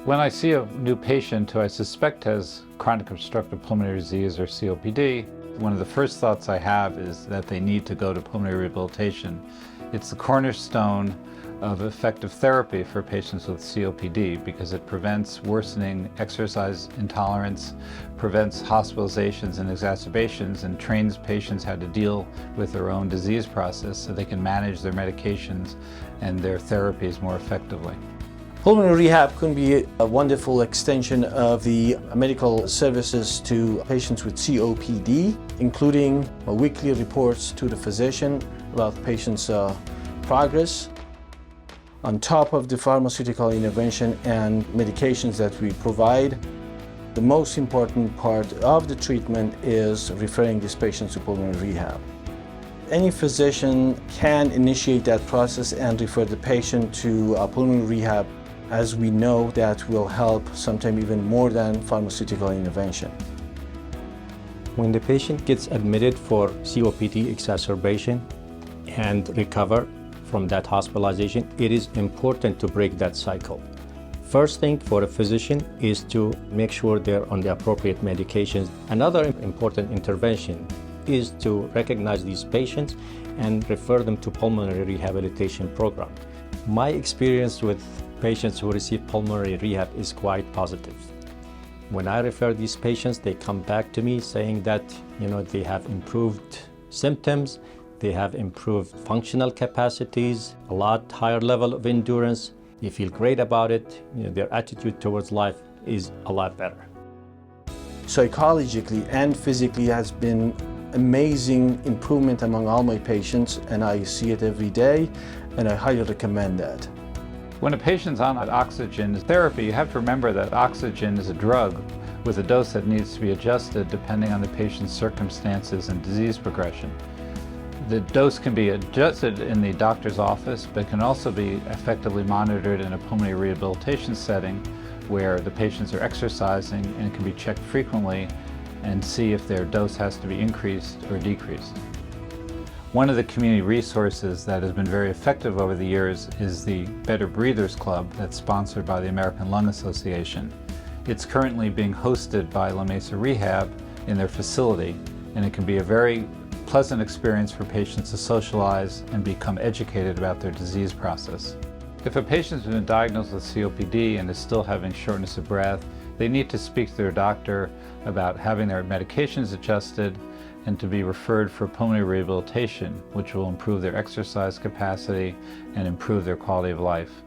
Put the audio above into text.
When I see a new patient who I suspect has chronic obstructive pulmonary disease or COPD, one of the first thoughts I have is that they need to go to pulmonary rehabilitation. It's the cornerstone of effective therapy for patients with COPD because it prevents worsening exercise intolerance, prevents hospitalizations and exacerbations, and trains patients how to deal with their own disease process so they can manage their medications and their therapies more effectively. Pulmonary rehab can be a wonderful extension of the medical services to patients with COPD, including weekly reports to the physician about the patient's progress. On top of the pharmaceutical intervention and medications that we provide, the most important part of the treatment is referring these patients to pulmonary rehab. Any physician can initiate that process and refer the patient to pulmonary rehab, as we know that will help sometimes even more than pharmaceutical intervention. When the patient gets admitted for COPD exacerbation and recover from that hospitalization, it is important to break that cycle. First thing for a physician is to make sure they're on the appropriate medications. Another important intervention is to recognize these patients and refer them to pulmonary rehabilitation program. My experience with patients who receive pulmonary rehab is quite positive. When I refer these patients, they come back to me saying that they have improved symptoms, they have improved functional capacities, a lot higher level of endurance. They feel great about it. Their attitude towards life is a lot better. Psychologically and physically has been amazing improvement among all my patients, and I see it every day, and I highly recommend that. When a patient's on oxygen therapy, you have to remember that oxygen is a drug with a dose that needs to be adjusted depending on the patient's circumstances and disease progression. The dose can be adjusted in the doctor's office, but can also be effectively monitored in a pulmonary rehabilitation setting where the patients are exercising and can be checked frequently and see if their dose has to be increased or decreased. One of the community resources that has been very effective over the years is the Better Breathers Club that's sponsored by the American Lung Association. It's currently being hosted by Mesa Rehab in their facility, and it can be a very pleasant experience for patients to socialize and become educated about their disease process. If a patient has been diagnosed with COPD and is still having shortness of breath, they need to speak to their doctor about having their medications adjusted and to be referred for pulmonary rehabilitation, which will improve their exercise capacity and improve their quality of life.